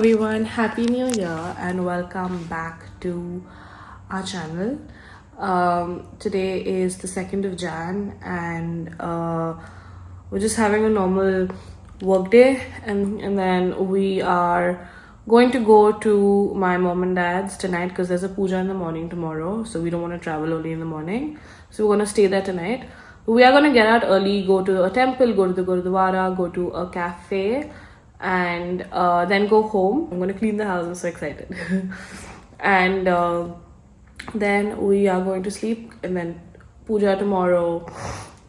Everyone, happy new year and welcome back to our channel. Today is the 2nd of Jan and we're just having a normal work day, and then we are going to go to my mom and dad's tonight because there's a puja in the morning tomorrow, so we don't want to travel early in the morning, so we're going to stay there tonight. We are going to get out early, go to a temple, go to the Gurudwara, go to a cafe, and then go home. I'm going to clean the house. I'm so excited. And then we are going to sleep, and then puja tomorrow,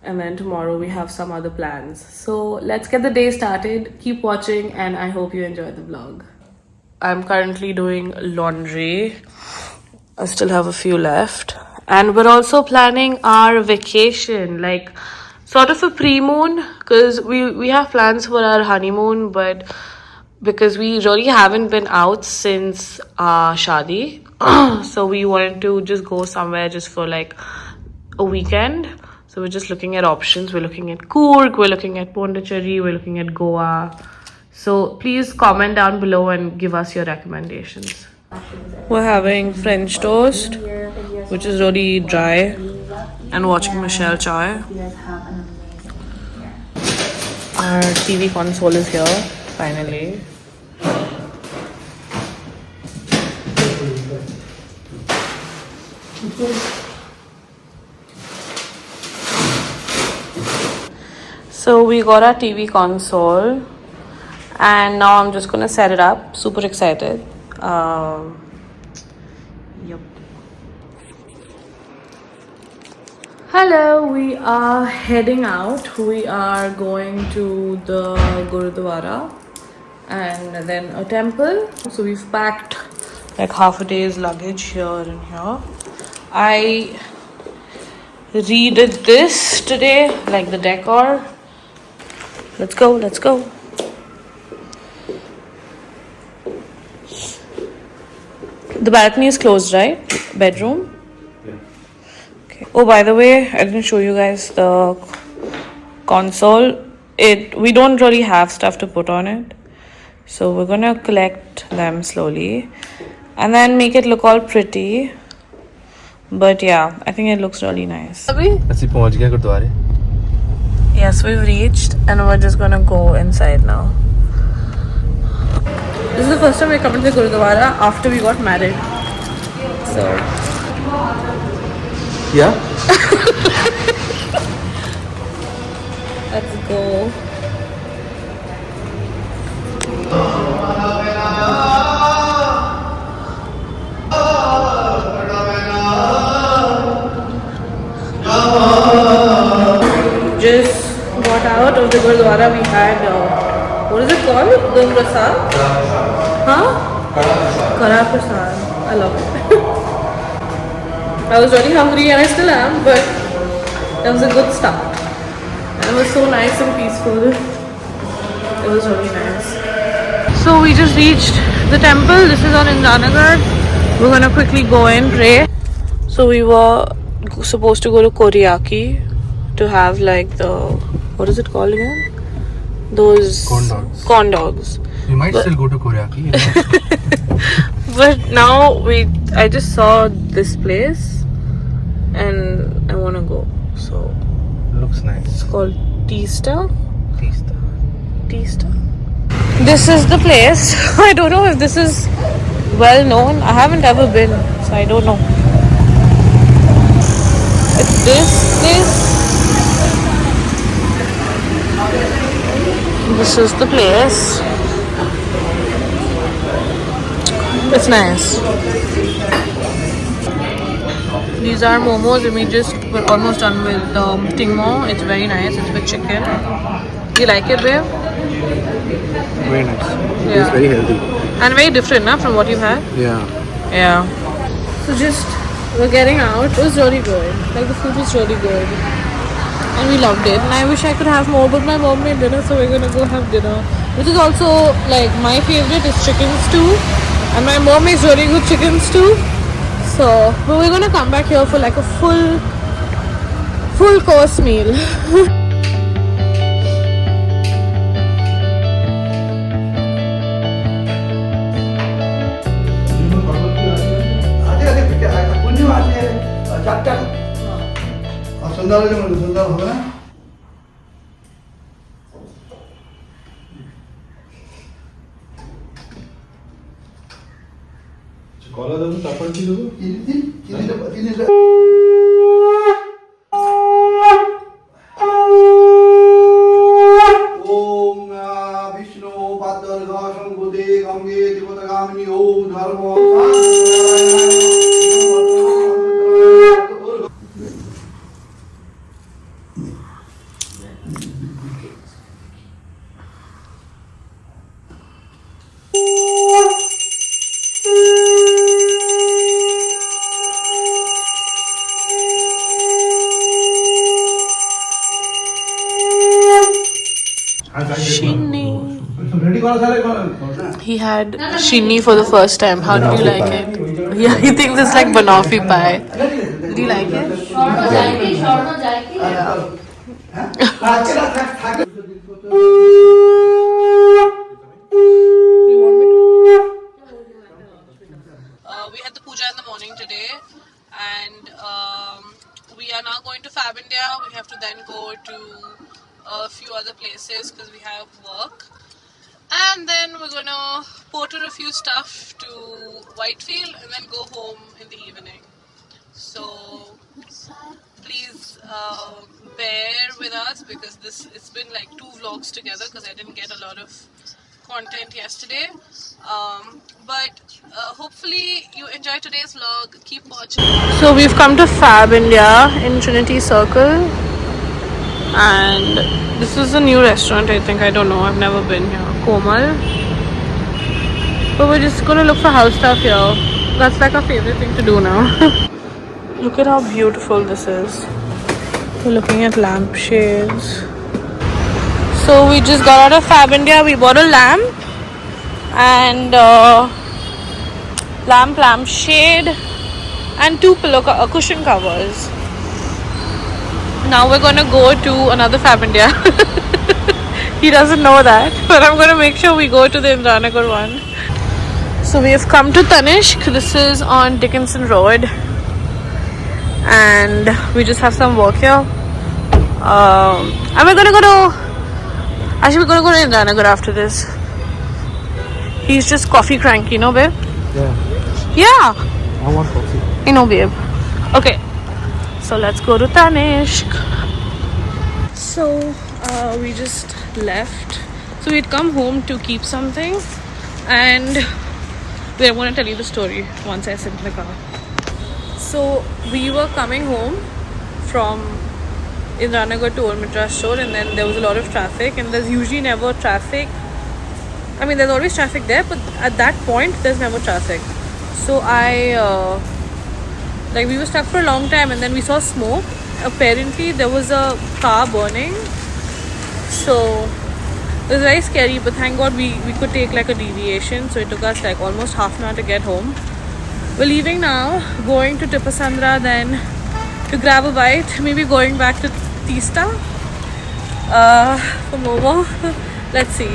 and then tomorrow we have some other plans. So let's get the day started. Keep watching and I hope you enjoy the vlog. I'm currently doing laundry. I still have a few left. And we're also planning our vacation, like sort of a pre-moon, because we have plans for our honeymoon, but because we really haven't been out since shadi, so we wanted to just go somewhere just for like a weekend. So we're just looking at options. We're looking at Coorg, we're looking at Pondicherry, we're looking at Goa. So please comment down below and give us your recommendations. We're having French toast, which is really dry, and watching Michelle Choi. Our TV console is here, finally. So we got our TV console and now I'm just gonna set it up. Super excited. Yep. Hello, we are heading out. We are going to the Gurudwara and then a temple. So we've packed like half a day's luggage here and here. I redid this today, like the decor. Let's go, let's go. The balcony is closed, right? Bedroom? Yeah. Okay. Oh, by the way, I didn't show you guys the console. We don't really have stuff to put on it. So we're gonna collect them slowly and then make it look all pretty. But yeah, I think it looks really nice. ਅਸੀਂ ਪਹੁੰਚ ਗਏ ਗੁਰਦੁਆਰੇ. Yes, we've reached and we're just gonna go inside now. This is the first time we're coming to the Gurudwara after we got married. So Yeah? let's go. Just got out of the Gurudwara. We had what is it called? The Prasad? Huh? Kara Prasad. I love it. I was really hungry and I still am, but that was a good start. And it was so nice and peaceful. It was really nice. So we just reached the temple. This is on Indranagar. We're gonna quickly go in, pray. So we were supposed to go to Koriaki to have like the, what is it called again? Those Corn dogs. Corn dogs. We might still go to Koriaki. But now I just saw this place and I want to go. So Looks nice. it's called Teesta. Teesta. This is the place. I don't know if this is well known. I haven't ever been, so I don't know. It's this place. This is the place. It's nice. These are momos and we're almost done with tingmo. It's very nice. It's with chicken. You like it, babe? Very nice. Yeah. It's very healthy. And very different, na, from what you've had? Yeah. Yeah. So we're getting out. It was really good. Like the food was really good. And we loved it. And I wish I could have more, but my mom made dinner, so we're gonna go have dinner. Which is also like my favorite is chicken stew. And my mom makes really good chicken stew. So, but we're gonna come back here for like a full course meal. চারটা সন্ধ্যা হলে সন্ধ্যা হবে না কলা দেবো তারপর কি দেবো চিনিটা ওম বিষ্ণু পাদ্মর্ঘ শঙ্কুদে গঙ্গে দেবতাগামিনী ওম ধর্ম Shinny. রেডি করা তাহলে He had shinny for the first time. How did you like it? Yeah, he thinks it's like banoffee pie. Did you like it? We had the puja in the morning today, and we are now going to Fab India. We have to then go to a few other places because we have work, and then we're gonna porter a few stuff to Whitefield and then go home in the evening. So please bear with us because it's been like 2 vlogs together because I didn't get a lot of content yesterday, but hopefully you enjoy today's vlog. Keep watching. So we've come to Fab India in Trinity Circle, and this is a new restaurant. I think, I don't know, I've never been here. Komal, but we're just gonna look for house stuff here. That's like our favorite thing to do now. Look at how beautiful this is. We're looking at lampshades. So we just got out of Fab India. We bought a lamp and lampshade and 2 cushion covers. Now we're gonna go to another Fab India. He doesn't know that, but I'm gonna make sure we go to the Indranagar one. So we have come to Tanishq. This is on Dickinson Road, and we just have some work here. And we're gonna go to. Actually, we're gonna go to Indranagar after this. He's just coffee cranky, no, babe? Yeah. I want coffee. You know, babe. Okay. So let's go to Tanishq. So we just left. So we'd come home to keep something, and I'm going to tell you the story once I sit in the car. So we were coming home from Indranagar to Old Madras Shore, and then there was a lot of traffic, and there's usually never traffic. I mean, there's always traffic there, but at that point there's never traffic. So we were stuck for a long time, and then we saw smoke. Apparently there was a car burning, so it was very scary, but thank God we could take like a deviation. So it took us like almost half an hour to get home. We're leaving now, going to Tipasandra, then to grab a bite, maybe going back to Teesta for Momo. Let's see.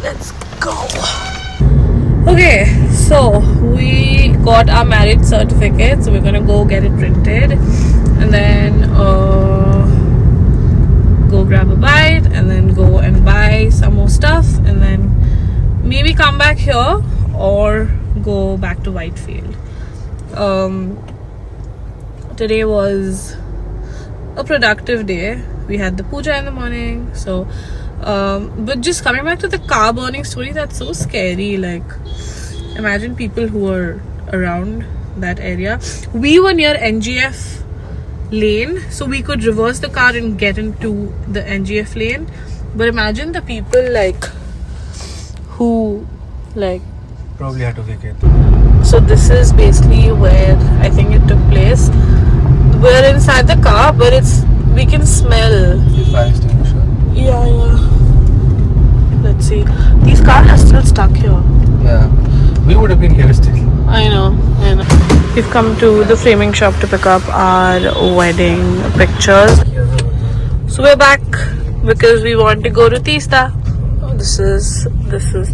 Let's go. Okay, so we got our marriage certificate, so we're gonna go get it printed, and then go grab a bite, and then go and buy some more stuff, and then maybe come back here or go back to Whitefield. Today was a productive day. We had the puja in the morning, so but just coming back to the car burning story, that's so scary. Like, imagine people who are around that area. We were near NGF lane, so we could reverse the car and get into the NGF lane, but imagine the people like who like Probably had to vacate. So this is basically where I think it took place. We're inside the car, but we can smell. The fire extinguisher. Yeah. Let's see. These cars are still stuck here. Yeah. We would have been here still. I know. We've come to the framing shop to pick up our wedding pictures. So we're back because we want to go to Teesta. This is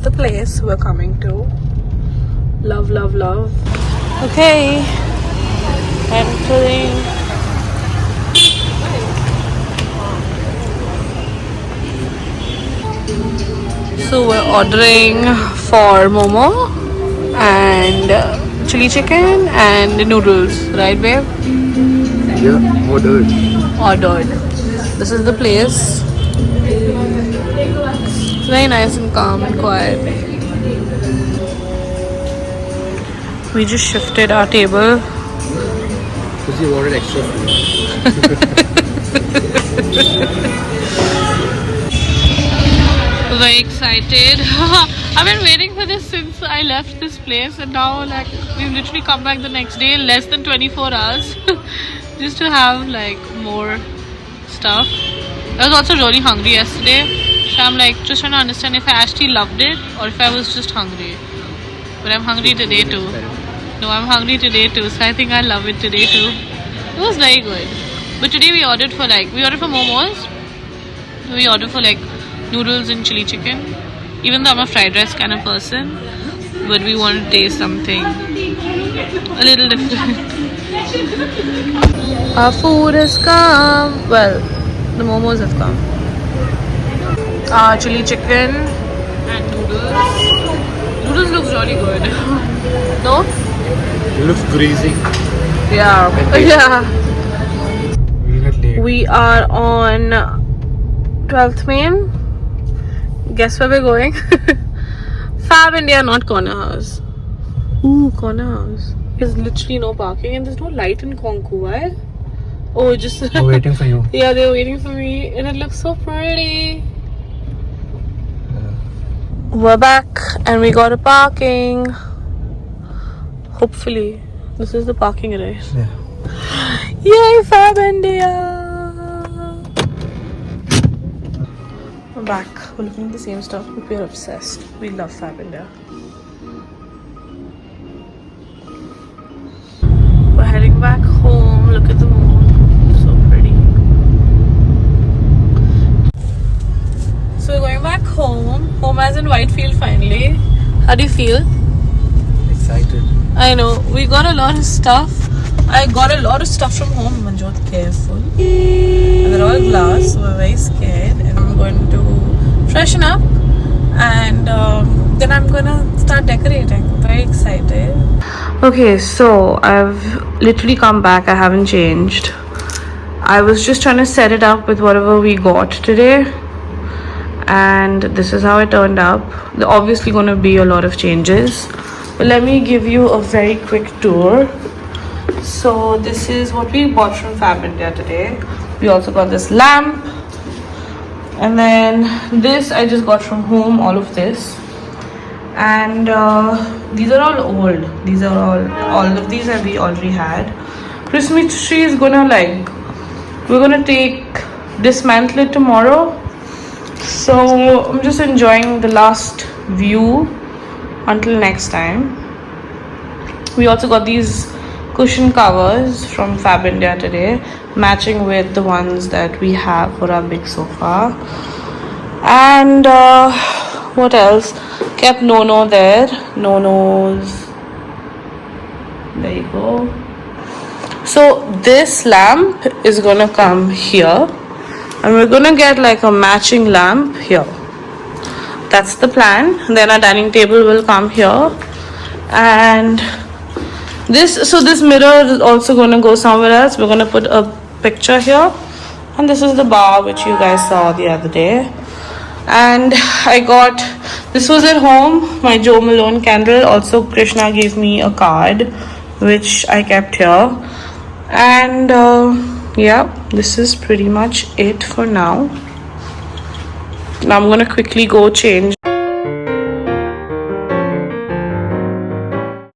the place we're coming to. Love. Okay. Entering. So we're ordering for momo and chili chicken and noodles, right babe? Yeah, ordered. Ordered. This is the place. Very nice and calm and quiet. We just shifted our table. Because you ordered extra food. Very excited. I've been waiting for this since I left this place, and now like we've literally come back the next day in less than 24 hours just to have like more stuff. I was also really hungry yesterday, so I'm like just trying to understand if I actually loved it or if I was just hungry. But I'm hungry today too. No, I'm hungry today too, so I think I love it today too. It was very good. But today we ordered for momos. We ordered for like noodles and chili chicken. Even though I'm a fried rice kind of person, but we want to taste something a little different. Our food has come. Well, the momos have come. Chili chicken and noodles. Noodles looks really good. No? It looks greasy. Yeah. Yeah. We'll get late. We are on 12th Main. Guess where we're going? Fab India, not Corner House. Ooh, Corner House. There's literally no parking and there's no light in Konku. Why? Oh, just We're waiting for you. yeah, they're waiting for me and it looks so pretty. We're back and we got a parking. Hopefully. This is the parking, right? Yeah. Yay, Fab India! We're back. We're looking at the same stuff, but we're obsessed. We love Fab India. We're heading back home. Look at the moon. So pretty. So we're going back home. Home as in Whitefield finally. How do you feel? Excited. I know. We got a lot of stuff. I got a lot of stuff from home. Manjot, careful. And they're all glass, so we're very scared. And I'm going to freshen up. And then I'm gonna start decorating. Very excited. Okay, so I've literally come back. I haven't changed. I was just trying to set it up with whatever we got today. And this is how it turned up. There are obviously going to be a lot of changes. But let me give you a very quick tour. So this is what we bought from Fab India today. We also got this lamp. And then this I just got from home, all of this. And these are all old. These are all of these we already had. Christmas tree is gonna we're gonna dismantle it tomorrow. So I'm just enjoying the last view until next time. We also got these cushion covers from Fab India today, matching with the ones that we have for our big sofa. And what else? Kept Nono there. Nono's. There you go. So this lamp is gonna come here. And we're gonna get like a matching lamp here. That's the plan. Then our dining table will come here. And this mirror is also gonna go somewhere else. We're gonna put a picture here. And this is the bar which you guys saw the other day. And I got, this was at home, my Joe Malone candle. Also Krishna gave me a card which I kept here. And yeah, this is pretty much it for now. Now I'm gonna quickly go change.